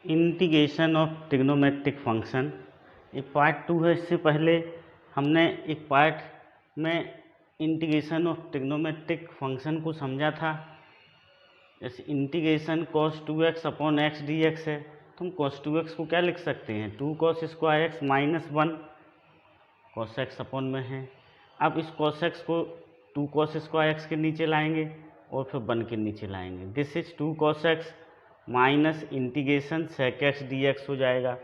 Integration of trigonometric function ये part 2 है। इससे पहले हमने एक पार्ट में इंटीग्रेशन ऑफ ट्रिग्नोमेट्रिक फंक्शन को समझा था। जैसे integration cos 2x upon x dx है, तो हम cos 2x को क्या लिख सकते हैं, 2 cos square x minus 1 cos x upon में है। अब इस cos x को 2 cos स्क्वायर x के नीचे लाएंगे और फिर 1 के नीचे लाएंगे। This is 2 cos x minus integration sec x dx हो जाएगा।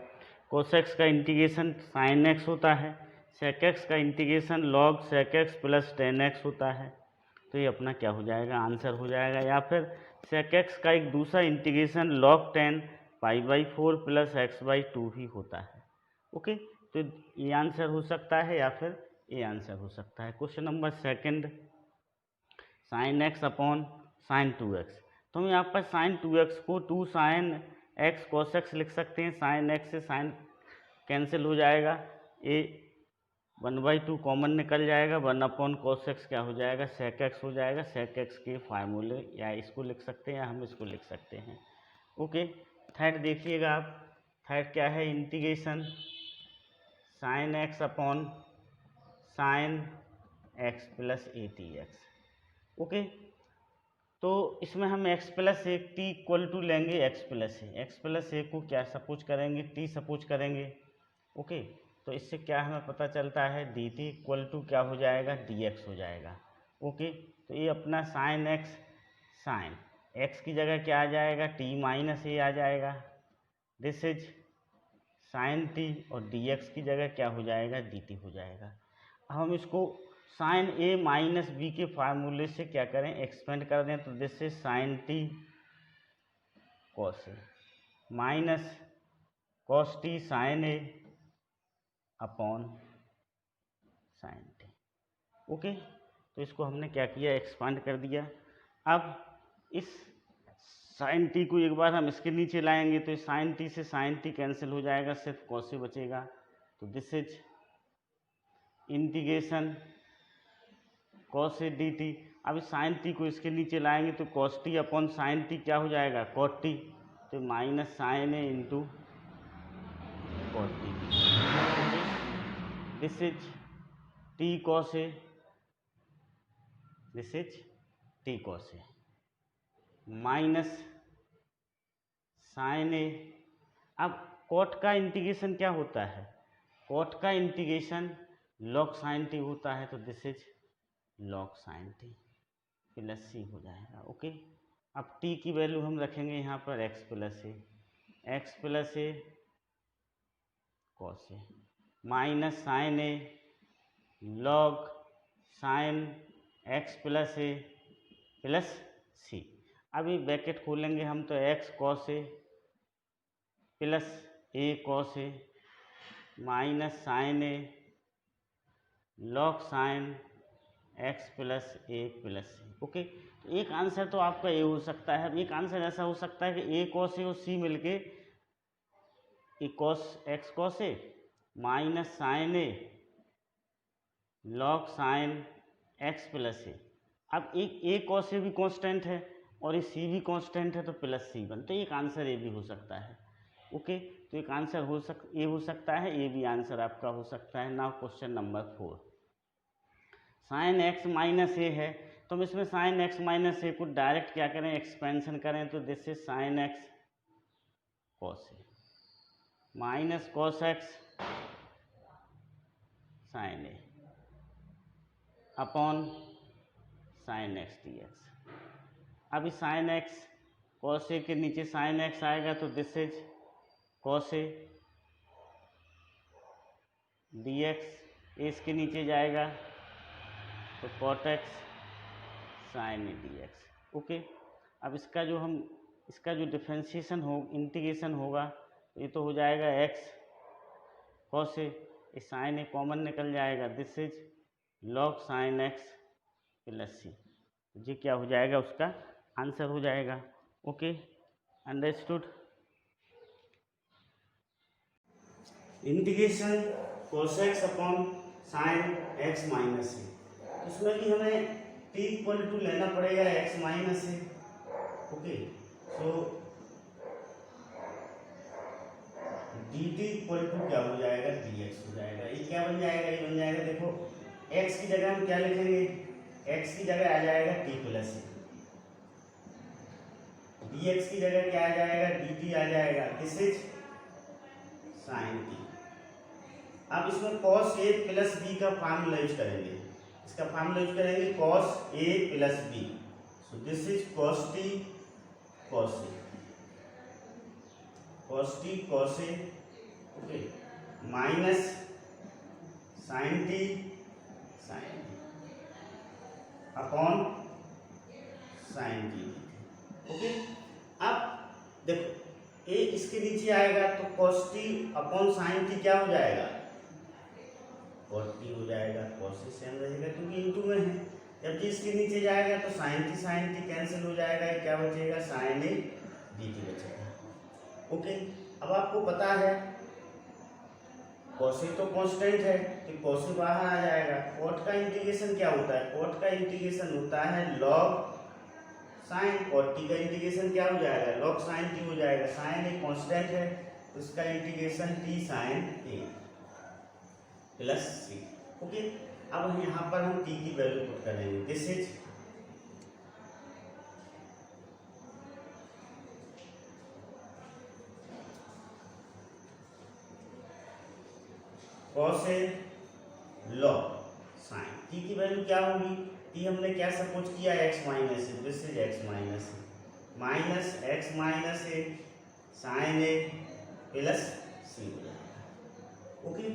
cos x का इंटीग्रेशन sin x होता है, sec x का integration log sec x plus tan x होता है। तो ये अपना क्या हो जाएगा, आंसर हो जाएगा। या फिर sec x का एक दूसरा integration log tan π/4 plus x/2 ही होता है। ओके, तो ये आंसर हो सकता है या फिर ये आंसर हो सकता है। Question number second, sin x upon sin 2x। तो हम यहाँ पर sin 2x को 2 sin x cos x लिख सकते हैं। sin x से sin कैंसिल हो जाएगा, ये 1/2 कॉमन निकल जाएगा, 1 अपॉन cos x क्या हो जाएगा, sec x हो जाएगा। sec x के फार्मूले या इसको लिख सकते हैं या हम इसको लिख सकते हैं। ओके, थर्ड देखिएगा आप, थर्ड क्या है, integration sin x upon sin x plus 80x। Okay, तो इसमें हम x plus 1 t equal to लेंगे x plus a. x plus a को क्या सपोज करेंगे, t सपोज करेंगे। ओके, तो इससे क्या हमें पता चलता है, dt इक्वल टू क्या हो जाएगा, dx हो जाएगा। ओके, तो ये अपना sin x, sin x की जगह क्या आ जाएगा, t माइनस ए आ जाएगा। दिस इज sin t और dx की जगह क्या हो जाएगा, dt हो जाएगा। अब हम इसको sin a माइनस बी के फार्मूले से क्या करें, एक्सपेंड कर दें। तो this is sin t cos a minus cos t sin a upon sin t। Okay, तो इसको हमने क्या किया, एक्सपांड कर दिया। अब इस sin t को एक बार हम इसके नीचे लाएंगे तो sin t से sin t कैंसिल हो जाएगा, सिर्फ cos a बचेगा। तो this is integration cos a dt। अब sin t को इसके नीचे लाएंगे तो cos t upon sin t क्या हो जाएगा, cot t। तो minus sin a into cot t। This is t cos a, this is t cos a minus sin a। अब cot का इंटीग्रेशन क्या होता है, cot का इंटीग्रेशन log sin t होता है। तो this is log sin t plus c हो जाएगा। ओके, अब t की वैल्यू हम रखेंगे यहाँ पर x plus a cos a minus sin a log sin x plus a plus c। अभी ब्रैकेट खोलेंगे हम तो x cos a plus a cos a minus sin a log sin x plus a plus c। Okay, तो एक answer तो आपका ये हो सकता है। एक आंसर ऐसा हो सकता है कि a cos a और c मिलके cos x cos a minus sin a log sin x plus a। अब एक a cos a भी कांस्टेंट है और ये c भी कांस्टेंट है, तो प्लस c1। तो एक आंसर ये भी हो सकता है। ओके, तो एक आंसर ये हो सकता है, ये भी आंसर आपका हो सकता है। Now question number 4, sin x minus a है, तो हम इसमें sin x माइनस ए को डायरेक्ट क्या करें, एक्सपेंशन करें। तो this is sin x cos a minus cos x sin a upon sin x dx। अभी sin x cos a के नीचे sin x आएगा, तो this is cos a dx। इसके नीचे जाएगा तो cot x sin a dx। Okay, अब इसका जो डिफ्रेंशिएशन हो, इंटीग्रेशन होगा, तो ये तो हो जाएगा x cos a, इस sin a कॉमन निकल जाएगा। This is log sin x plus c। ये क्या हो जाएगा, उसका आंसर हो जाएगा। Okay, understood. Integration cos x upon sin x minus a, इसमें भी हमें t इक्वल टू लेना पड़ेगा x minus a। Okay, so d t equal to क्या हो जाएगा, डी एक्स हो जाएगा। ये क्या बन जाएगा, ये बन जाएगा, देखो एक्स की जगह हम क्या लिखेंगे, एक्स की जगह आ जाएगा टी प्लस ए, डी एक्स की जगह क्या आ जाएगा, डी टी आ जाएगा, दिस इज साइन टी। अब इसमें कॉस ए प्लस बी का फार्मूला यूज करेंगे, इसका फार्मूला यूज करेंगे cos a plus b, so this is cos t cos a, cos t cos a, okay, minus sine t sine t upon sine t, okay. अब देखो a इसके नीचे आएगा तो cos t upon sine t क्या हो जाएगा, cos t हो जाएगा, cos से सेम रहेगा क्योंकि इनटू में है। जब जी इसके नीचे जाएगा तो साइन टी कैंसिल हो जाएगा, क्या बचेगा, साइन ए डी टी बचेगा, ओके। अब आपको पता है cos तो कांस्टेंट है तो cos बाहर आ जाएगा। cot का इंटीग्रेशन क्या होता है, cot का इंटीग्रेशन होता है log साइन, और टी का इंटीग्रेशन क्या हो जाएगा, log साइन टी हो जाएगा। साइन एक कांस्टेंट है उसका integration t sine a plus c, okay. अब यहाँ पर हम टी की वैल्यू पुट करेंगे, this is cos a log sine, t की वैल्यू क्या होगी, टी हमने क्या सपोज किया, x minus a, this is x minus a, minus x minus a sine a plus c हो जाएगा, ओके।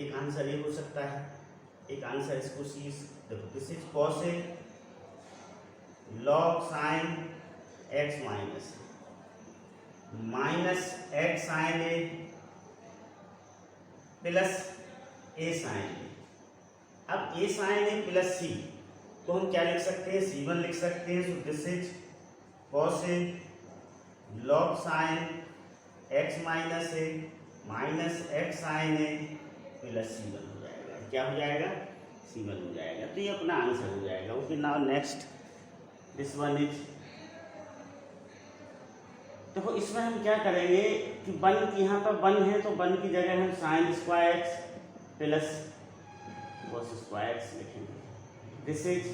एक आंसर ये हो सकता है, एक आंसर इसको सी, देखो this is cos a log sine x minus minus x sine a plus a sine a. अब ए साइन ए प्लस सी तो हम क्या लिख सकते हैं, C1 लिख सकते हैं, so this is cos a log sine x minus a minus x sine a plus C1 हो जाएगा, क्या हो जाएगा, C1 हो जाएगा। तो ये अपना आंसर हो जाएगा, okay. Now next this one is, देखो इसमें हम क्या करेंगे कि वन यहाँ पर वन है तो वन की जगह हम sine square x plus cos square x लिखेंगे, this is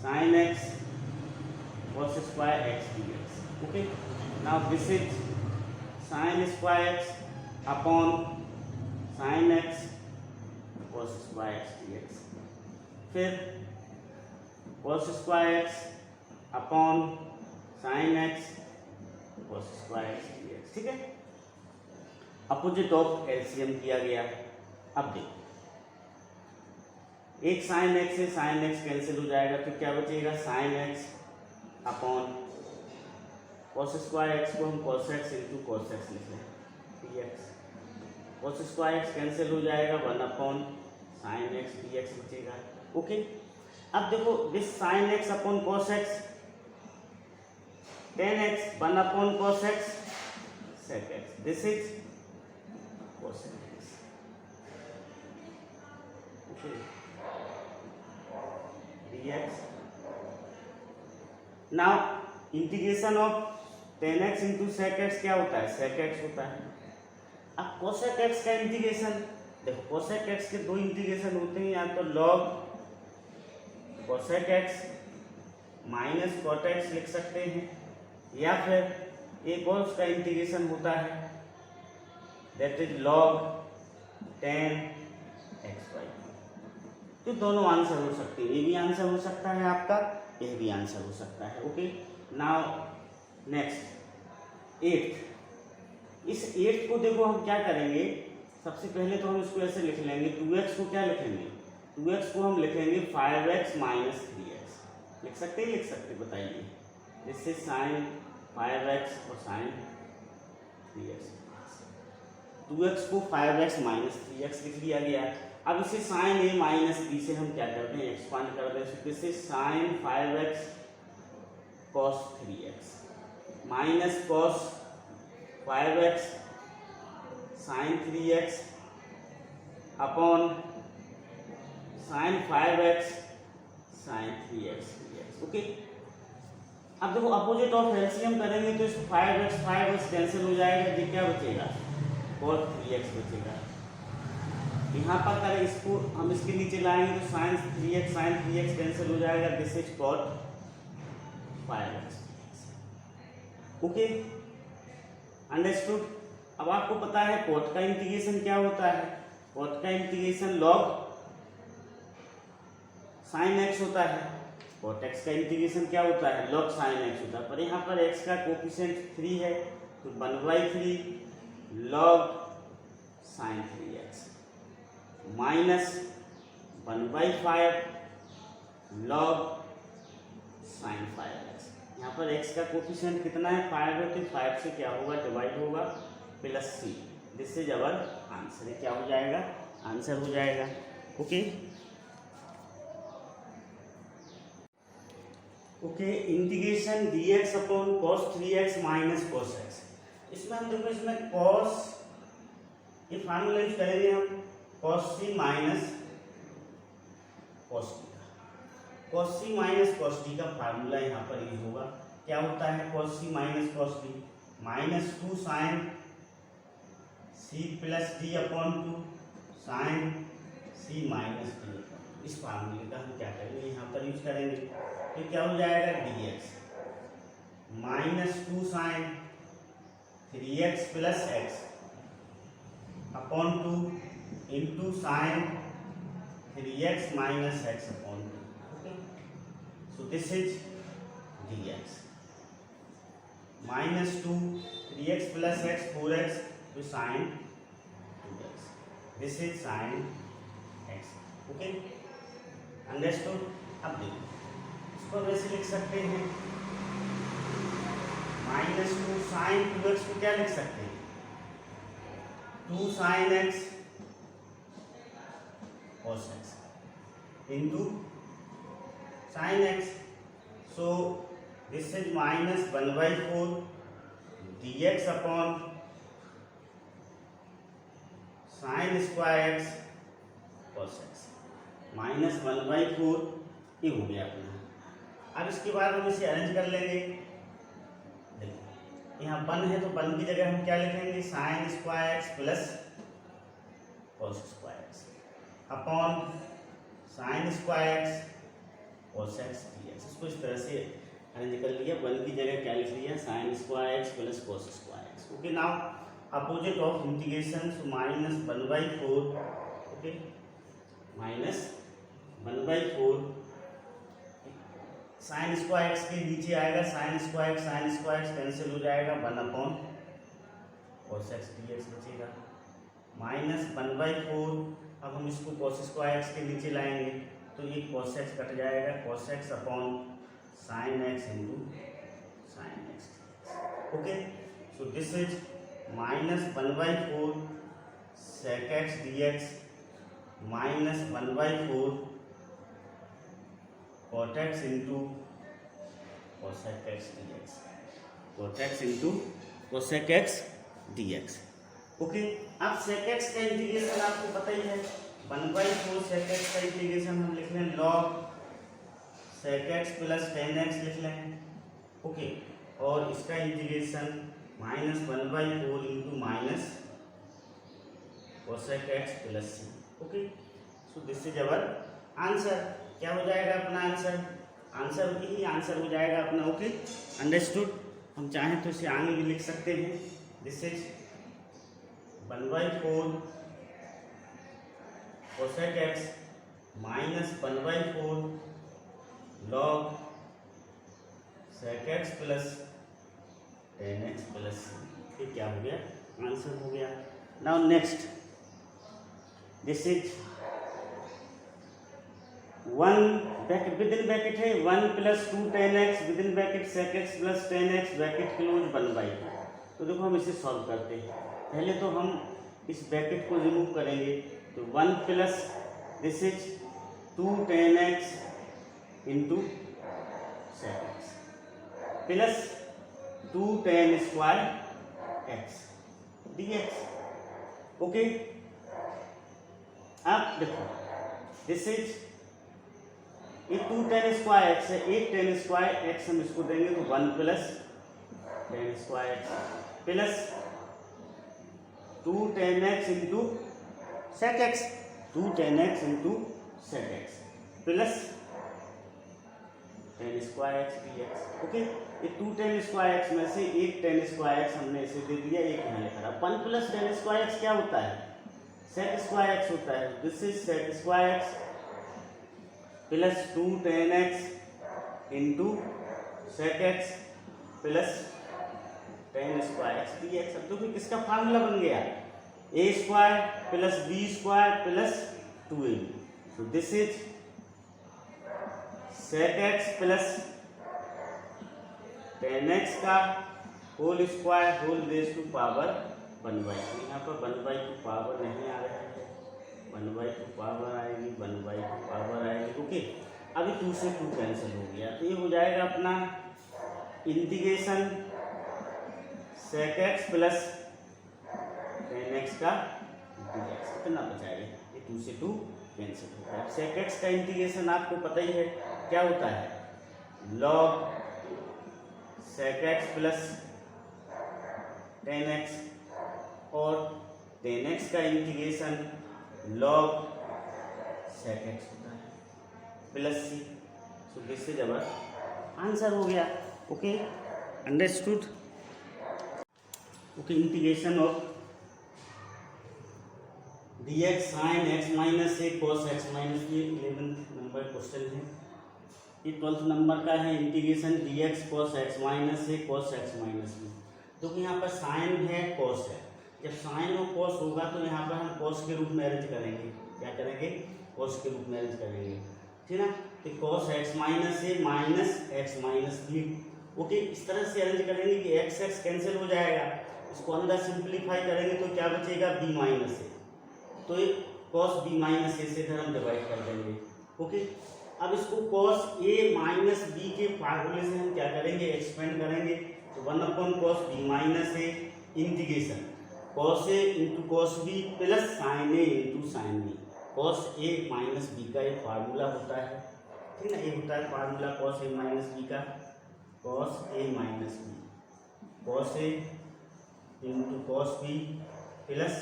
sine x cos square x dx, okay. Now this is sine square x upon sine x cos square x dx, फिर cos square x upon sine x cos square x dx, ठीक है। Opposite of LCM किया गया। अब देखो एक sine x से sine x cancel हो जाएगा तो क्या बचेगा, sine x upon cos square x को हम cos x into cos x लिख लें dx, cos square x cancel हो जाएगा, 1 अपॉन साइन एक्स dx बचेगा, ओके। अब देखो this sine x upon cos x tan x 1 upon cos x sec x, this is cos x, okay, dx। Now integration of tan x into sec x क्या होता है, sec x होता है। अब cosec x का integration देखो, cosec x के दो इंटीग्रेशन होते हैं, या तो log cosec x minus cot x लिख सकते हैं, या फिर एक और उसका इंटीग्रेशन होता है that is log tan xy। तो दोनों आंसर हो सकते हैं, ये भी आंसर हो सकता है आपका, यह भी आंसर हो सकता है, ओके। नाउ नेक्स्ट 8th, इस 8th को देखो हम क्या करेंगे, सबसे पहले तो हम इसको ऐसे लिख लेंगे, 2x को क्या लिखेंगे, 2x को हम लिखेंगे 5x माइनस 3x, लिख सकते हैं, लिख सकते, बताइए, इससे साइन 5x और साइन 3x, 2x को 5x माइनस 3x लिख लिया गया। अब इसे साइन ए माइनस बी से हम क्या करते हैं, एक्सपांड करते हैं, इससे sine 5x cos 3x minus cos 5x sine 3x upon sine 5x sine 3x dx, okay. अब देखो अपोजिट ऑफ एलसीएम करेंगे तो इस 5x कैंसिल हो जाएगा, ये क्या बचेगा, cos 3x बचेगा। यहाँ पर अगर इसको हम इसके नीचे लाएंगे तो sin 3x कैंसिल हो जाएगा, this is cot 5x। Okay, understood. अब आपको पता है cot का इंटीग्रेशन क्या होता है, cot का इंटीग्रेशन log sin x होता है, cot x का इंटीग्रेशन क्या होता है, log sin x होता है। पर यहाँ पर x का कोफिशिएंट 3 है तो 1/3 log sin 3x minus 1/5 log sin 5x। यहाँ पर x का कोफिशिएंट कितना है, 5 है, तो 5 से क्या होगा, डिवाइड होगा, plus c। This is our answer. क्या हो जाएगा, आंसर हो जाएगा। Okay okay, integration dx upon cos 3x minus cos x। इसमें हम देखो, इसमें cos, ये फार्मूला यूज करेंगे हम, cos c minus cos t का। cos c minus cos t का फार्मूला यहाँ पर यूज होगा। क्या होता है cos c minus cos t, minus 2 sin c plus d upon 2 sin c minus d। इस फार्मूले का हम क्या करेंगे, यहाँ पर यूज करेंगे। तो क्या हो जाएगा, dx minus 2 sin 3x plus x upon 2 into sin 3x minus x upon 2। Okay, so this is dx minus 2 3x plus x 4x to sin 2x, this is sin x। Okay, understood. अब देखो, इसको वैसे लिख सकते हैं, minus 2 sin 2x को क्या लिख सकते हैं, 2 sin x cos x into sin x। so this is minus 1/4 dx upon sin square x cos x minus 1/4 ये हो गया अपना। अब इसके बाद हम इसे अरेंज कर लेंगे। देखो, यहाँ 1 है तो 1 की जगह हम क्या लिखेंगे, sin square x plus cos square x upon sin square x cos x dx। इसको इस तरह से अरेंज कर लिया। 1 की जगह क्या लिख लिया, sin square x plus cos square x। Okay, now opposite of integration, so minus 1/4। Okay, minus 1/4 sign square x के नीचे आएगा, साइन स्क्वायर कैंसिल हो जाएगा, 1 अपॉन cos x dx बचेगा, माइनस 1/4। अब हम इसको cos स्क्वायर एक्स के नीचे लाएंगे तो ये cos x कट जाएगा, cos x upon sine x into sine x। Okay, so this is minus 1/4 sec x dx minus 1/4 cot x into cosec x dx, cot x into cosec x dx। Okay, अब sec x का integration आपको पता ही है, 1/4 sec x का integration हम लिख लें log sec x plus tan x लिख लें। ओके, और इसका integration minus 1/4 into minus cosec x plus c। Okay, so this is our answer. क्या हो जाएगा अपना आंसर, आंसर यही आंसर हो जाएगा अपना। Okay, understood. हम चाहें तो इसे आगे भी लिख सकते हैं, this is 1/4 cosec x minus 1/4 log sec x plus tan x plus c। ये क्या हो गया, आंसर हो गया। Now next, this is 1 bracket with in bracket है 1 plus 2 tan x with in bracket sec x plus tan x bracket close 1/2। तो देखो हम इसे सॉल्व करते हैं। पहले तो हम इस ब्रैकेट को रिमूव करेंगे, तो 1 plus this is 2 tan x into sec x plus 2 tan square x dx। Okay, अब देखो दिस इज ये 2 tan स्क्वायर एक्स है, 8 tan स्क्वायर एक्स हम इसको देंगे तो 1 plus tan square x plus 2 tan x into sec x, 2 tan x into sec x plus tan square x dx। Okay, ये 2 tan square x में से एक tan स्क्वायर एक्स हमने इसे दे दिया, एक यहाँ लिखा रहा। 1 प्लस tan स्क्वायर एक्स क्या होता है? sec स्क्वायर एक्स होता है। This is sec square x plus 2 tan x into sec x plus tan square x dx। अब तो किसका फार्मूला बन गया? a square plus b square plus 2ab। So this is sec x plus tan x का whole square whole raise to power 1/2। यहाँ पर 1/2 power नहीं आ रहा है, 1/2 पावर आएगी, 1/2 पावर आएगी। ओके, अभी 2 से 2 कैंसिल हो गया, तो ये हो जाएगा अपना integration sec x plus tan x का dx। कितना बचाएगा? ये 2 से 2 कैंसिल हो गया। sec x का इंटीग्रेशन आपको पता ही है क्या होता है, log sec x plus tan x, और tan x का इंटीग्रेशन log sec x होता है plus c। So this is our answer हो गया। Okay, understood. Okay, integration of dx sin x minus a cos x minus b 11th नंबर question है। ये 12th नंबर का है, integration dx cos x minus a cos x minus b. तो यहाँ पर साइन है, cos है। जब साइन और cos होगा तो यहाँ पर हम cos के रूप में अरेंज करेंगे। क्या करेंगे? cos के रूप में अरेंज करेंगे, ठीक ना। तो cos x minus a minus x minus b. Okay, इस तरह से अरेंज करेंगे कि x x कैंसिल हो जाएगा, इसको अंदर सिंप्लीफाई करेंगे तो क्या बचेगा? b माइनस ए। तो ये cos b माइनस ए से इधर हम डिवाइड कर देंगे। ओके, अब इसको cos a माइनस बी के फार्मूले से हम क्या करेंगे? एक्सपेंड करेंगे। तो 1/cos b minus a integration cos a into cos b plus sin a into sin b। cos a minus b का एक फार्मूला होता है, ठीक ना। ये होता है formula cos a minus b का, cos a minus b, cos a into cos b plus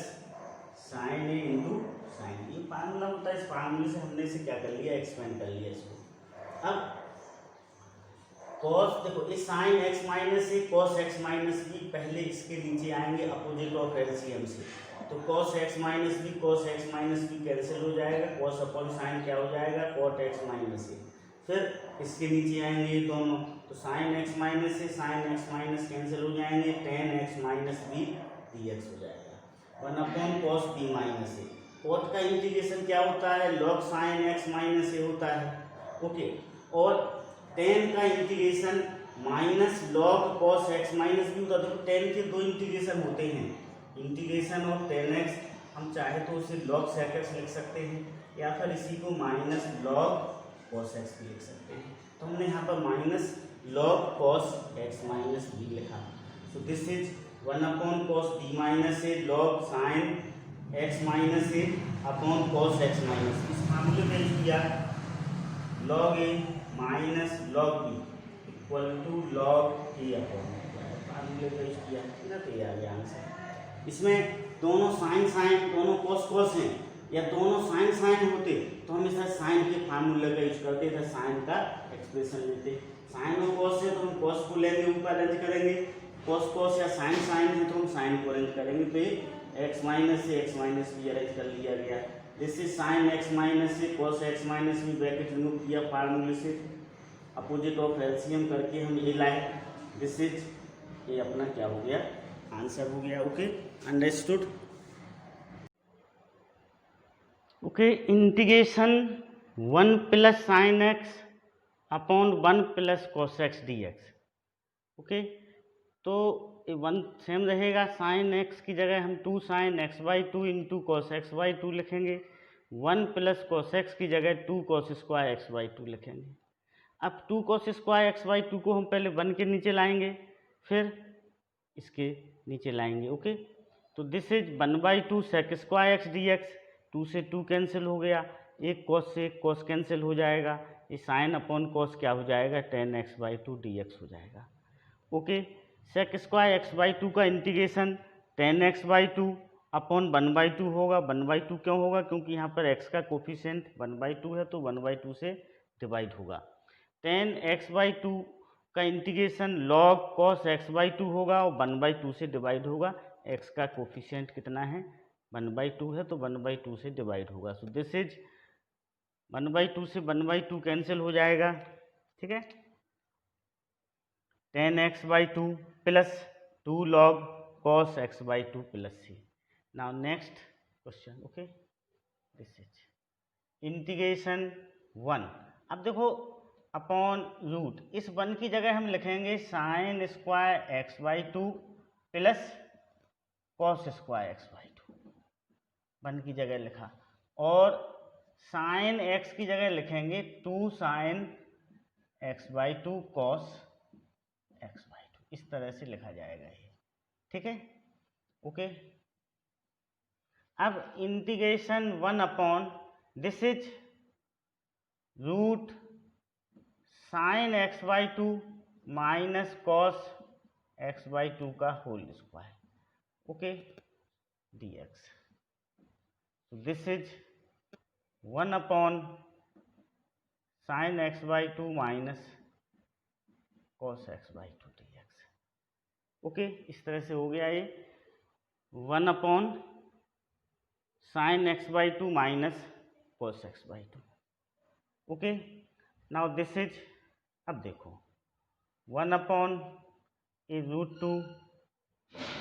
sin a into sin b। ये फार्मूला होता है। इस फार्मूले से हमने इसे क्या कर लिया? एक्सपेंड कर लिया इसको। अब cos, देखो ये sin x minus a cos x minus B, पहले इसके नीचे आएंगे अपोजिट ऑफ एलसीएम से। तो cos x minus b cos x minus b cancel हो जाएगा, cos अपॉन sin क्या हो जाएगा? cot x minus a. फिर इसके नीचे आएंगे ये दोनों, तो sin x minus a sin x minus cancel हो जाएंगे, tan x minus b dx हो जाएगा। 1/cos b minus a. cot का इंटीग्रेशन क्या होता है? log sin x minus a होता है। ओके, और tan का integration minus log cos x minus b होता है। तो tan के दो इंटीग्रेशन होते हैं, इंटीग्रेशन ऑफ tan x, हम चाहे तो उसे log sec x लिख सकते हैं, या फिर इसी को माइनस log cos x भी लिख सकते हैं। तो हमने यहाँ पर minus log cos x minus b लिखा। So this is 1/cos b minus a log sin x minus a upon cos x minus. इस फार्मूले में किया log a minus log b equal to log a upon फार्मूले में किया ना, तो ये आ गया आंसर। इसमें दोनों साइन साइन, दोनों cos cos हैं, या दोनों साइन साइन होते तो हम इधर साइन के फार्मूले का यूज करते, इधर साइन का एक्सप्रेशन लेते। साइन और cos है तो हम cos को लेंगे, ऊपर अरेंज करेंगे, cos cos या साइन साइन है तो हम साइन को अरेंज करेंगे। तो ये x माइनस से x माइनस बी अरेंज कर लिया गया। This is sine x minus से cos x minus b, bracket remove किया फार्मूले से, अपोजिट ऑफ एलसीएम करके हम ये लाए। दिस इज, ये अपना क्या हो गया? आंसर हो गया। Okay, understood. Okay, integration 1 plus sine x upon 1 plus cos x d x. Okay, तो 1 सेम रहेगा, साइन एक्स की जगह हम 2 sign x by 2 into cos x by 2 लिखेंगे। 1 प्लस कॉस एक्स की जगह 2 कॉस स्क्वायर एक्स बाई 2 लिखेंगे। अब 2 कॉस स्क्वायर एक्स बाई 2 को हम पहले 1 के नीचे लाएंगे, फिर इसके नीचे लाएंगे। ओके, तो this is 1/2 sec square x d x. 2 से 2 कैंसिल हो गया, एक कॉस से एक कॉस कैंसिल हो जाएगा, ये साइन अपॉन कॉस क्या हो जाएगा? tan x बाई 2 dx हो जाएगा। Okay, sec square x by 2 का integration tan x by 2 upon 1/2 होगा। 1/2 क्यों होगा? क्योंकि यहाँ पर x का कोफिशिएंट 1/2 है, तो 1/2 से डिवाइड होगा। tan x/2 का इंटीग्रेशन log cos x/2 होगा और 1/2 से डिवाइड होगा। x का कोफिशिएंट कितना है? 1/2 है, तो 1/2 से डिवाइड होगा। सो दिस इज 1/2 से 1/2 कैंसिल हो जाएगा, ठीक है। tan x/2 plus 2 log cos x/2 plus c। Now next question, okay, this is integration 1। अब देखो अपॉन रूट, इस 1 की जगह हम लिखेंगे sine square x/2 plus cos square x/2। 1 की जगह लिखा, और साइन x की जगह लिखेंगे 2 साइन x/2 कॉस x/2। इस तरह से लिखा जाएगा ये, ठीक है, ओके। अब integration 1 upon this is root sine x/2 minus cos x/2 का whole square, okay, dx। This is 1 upon sine x/2 minus cos x/2 dx, okay. इस तरह से हो गया ये 1 upon sine x/2 minus cos x/2, okay. Now this is, अब देखो 1 upon √2,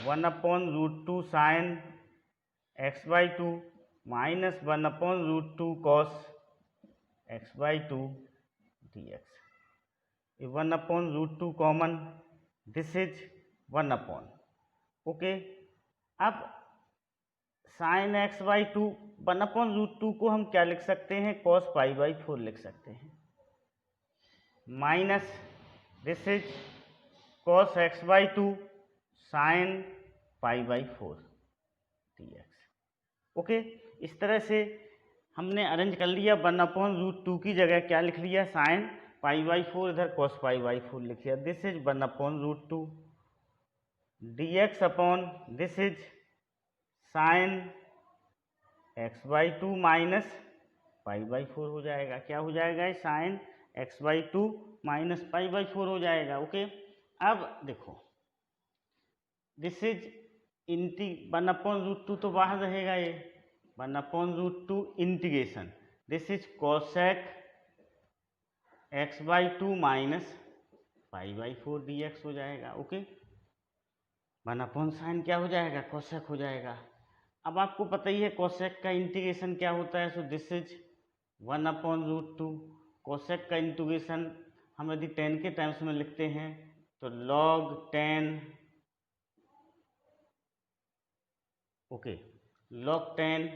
1 upon √2 sine x/2 minus 1 upon √2 cos x/2 dx। 1 upon √2 common, this is 1 upon, okay. अब sign x/2 1 upon √2 को हम क्या लिख सकते हैं? cos π/4 लिख सकते हैं, minus this is cos x/2 sine π/4 dx, okay. इस तरह से हमने अरेंज कर लिया। 1 अपॉन √2 की जगह क्या लिख लिया? साइन π/4, इधर cos π/4 लिख लिया। This is 1 upon √2 dx upon this is sine x/2 minus π/4 हो जाएगा। क्या हो जाएगा? साइन x/2 माइनस π/4 हो जाएगा, ओके। अब देखो दिस इज 1 अपॉन √2 तो बाहर रहेगा, ये 1 upon √2 integration this is cosec x/2 minus π/4 dx हो जाएगा, ओके। 1 अपॉन साइन क्या हो जाएगा? कोसेक हो जाएगा। अब आपको पता ही है कोसेक का इंटीग्रेशन क्या होता है। सो दिस इज 1 अपॉन √2। कोसेक का इंटीग्रेशन हम यदि tan के टर्म्स में लिखते हैं तो log tan, okay, log tan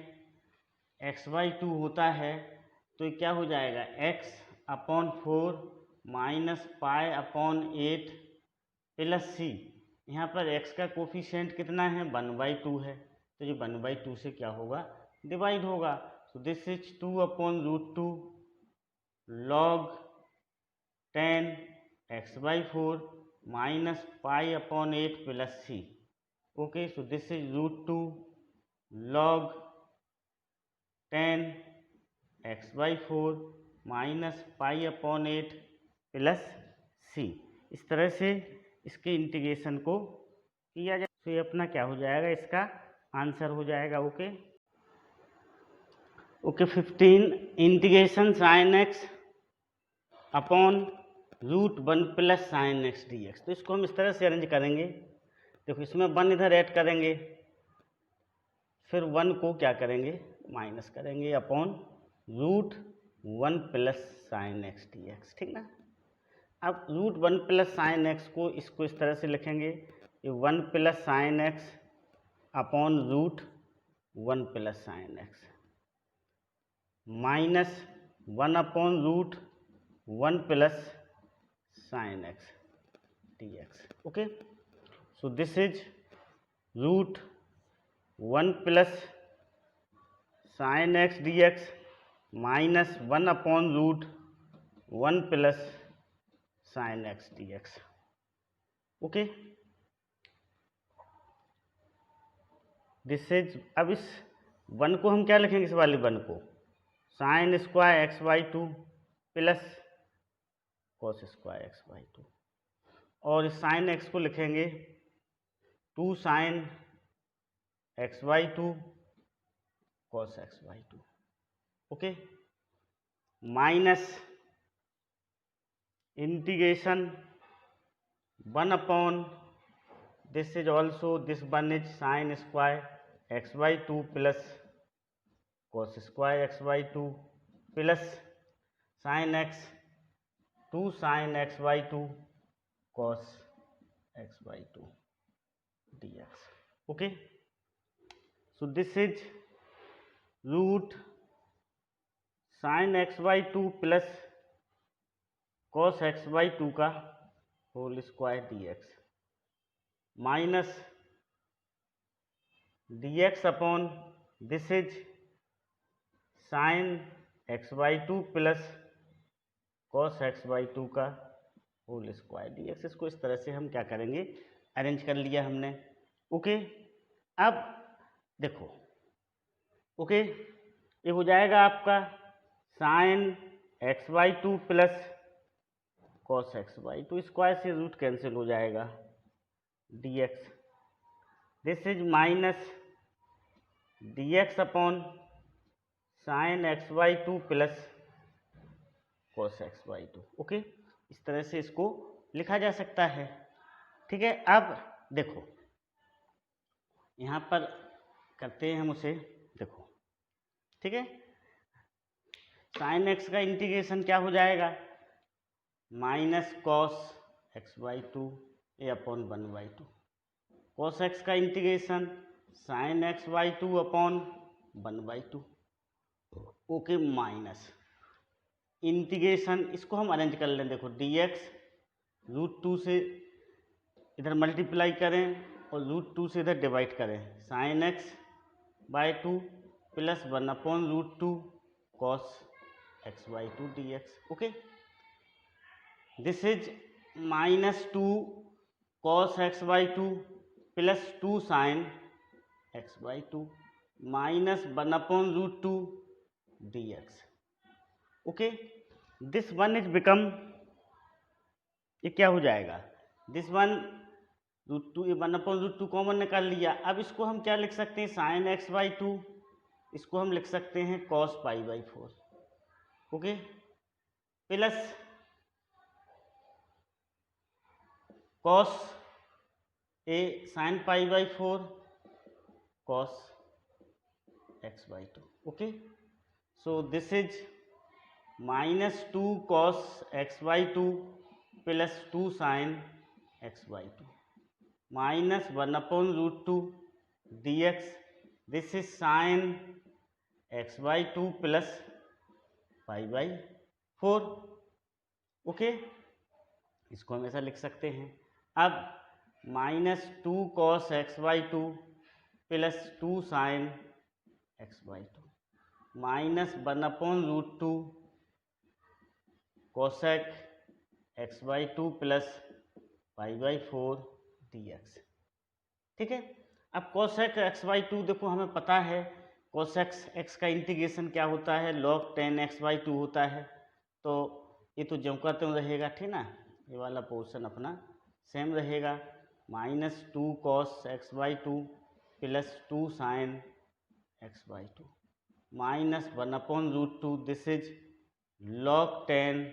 x/2 होता है, तो ये क्या हो जाएगा? x upon 4 minus pi upon 8 plus c। यहाँ पर x का कोफिशिएंट कितना है? 1/2 है, तो ये 1/2 से क्या होगा? डिवाइड होगा। तो this is 2 upon √2 log tan x/4 minus pi upon 8 plus c, okay. So this is √2 log tan x/4 minus pi upon 8 plus c। इस तरह से इसके इंटीग्रेशन को किया जाए, तो ये अपना क्या हो जाएगा? इसका आंसर हो जाएगा, okay. Okay 15 integration sine x upon √1 plus sine x dx। तो इसको हम इस तरह से अरेंज करेंगे, देखो इसमें 1 इधर ऐड करेंगे, फिर 1 को क्या करेंगे? माइनस करेंगे upon √1 plus sine x dx, ठीक ना। अब √1 प्लस साइन x को इसको इस तरह से लिखेंगे, ये 1 plus sine x upon √1 plus sine x minus 1 upon √1 plus sine x dx, okay. So this is √1 plus sine x dx minus 1 upon √1 plus sine x dx, okay. This is, अब इस one को हम क्या लिखेंगे, इस वाले one को sine square x by two plus cos square x by two, और इस साइन एक्स को लिखेंगे two sine x by two cos x by two, okay, minus integration one upon this is also this one is sine square x by two plus cos square x by two plus sine x two sine x by two cos x by two d x, okay. So this is root sine x by two plus cos x by two का whole square d x minus d x upon this is sine x by two plus cos x by two का whole square d x. इसको इस तरह से हम क्या करेंगे, arrange कर लिया हमने, ओके। अब देखो, ओके, ये हो जाएगा आपका sign x by two plus cos x by to, square से रूट कैंसिल हो जाएगा, D x this is minus d x upon sine x by two plus cos x by two, okay. इस तरह से इसको लिखा जा सकता है, ठीक है। अब देखो यहाँ पर करते हैं हम उसे, देखो, ठीक है, साइन एक्स का इंटीग्रेशन क्या हो जाएगा, minus cos x by two a upon one by two, cos x का integration sine x by two upon one by two, okay, minus integration, इसको हम अरेंज कर लें, देखो डी एक्स रूट टू से इधर मल्टीप्लाई करें और रूट टू से इधर डिवाइड करें, sine x by two plus one upon root two cos x by two d x, okay. This is minus two cos x by two plus two sine x by two minus one upon root two d x, okay. This one is become, ये क्या हो जाएगा, this one root two, ये one upon root two common निकाल लिया। अब इसको हम क्या लिख सकते हैं, साइन एक्स बाई टू, इसको हम लिख सकते हैं cos pi by four, okay, plus cos a sine pi by four cos x by two, okay. So this is minus two cos x by two plus two sine x by two minus one upon root two d x, this is sine x by two plus pi by four, okay. इसको हम ऐसा लिख सकते हैं। अब minus two cos x by two plus two sine x by two minus one upon root two cosec x by two plus pi by four d x, ठीक है। अब कोसेक एक्स बाई टू देखो हमें पता है cosec x का integration क्या होता है, log ten x by to होता है, तो ये तो ज्यों का त्यों रहेगा, ठीक ना, ये वाला पोर्शन अपना सेम रहेगा, minus two cos x by two plus two sine x by two minus one upon root two, this is log ten,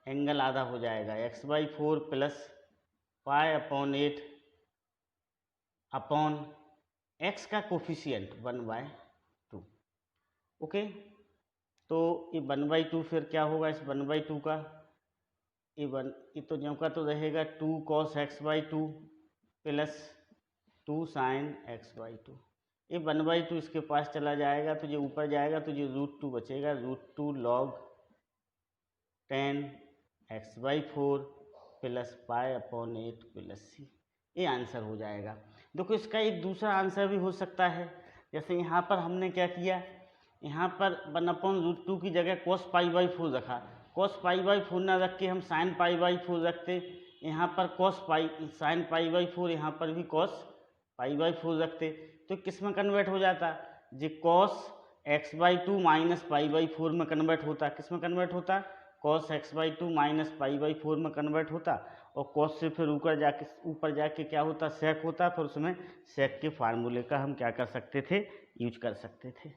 angle आधा हो जाएगा x by four plus pi upon eight upon x का coefficient one by two, okay. तो ये one by to फिर क्या होगा, इस वन बाई टू का ये तो ज्यों का तो रहेगा two cos x by two plus two sine x by two, ये वन बाई टू इसके पास चला जाएगा तो ये ऊपर जाएगा तो ये रूट टू बचेगा, root two log ten x by four plus pi upon eight plus c, ये आंसर हो जाएगा। देखो इसका एक दूसरा आंसर भी हो सकता है, जैसे यहाँ पर हमने क्या किया, यहाँ पर वन अपॉन रूट टू की जगह कॉस पाई बाई फोर रखा, कॉस पाई बाई फोर ना रख के हम साइन पाई बाई फोर रखते, यहाँ पर cos pi sine pi by four, यहाँ पर भी कॉस π/4 रखते तो किस में कन्वर्ट हो जाता, जी cos x/2 माइनस π/4 में कन्वर्ट होता। किस में कन्वर्ट होता, cos x/2 माइनस π/4 में कन्वर्ट होता। और cos से फिर ऊपर जाके क्या होता, sec होता। फिर उसमें sec के फार्मूले का हम क्या कर सकते थे, यूज कर सकते थे।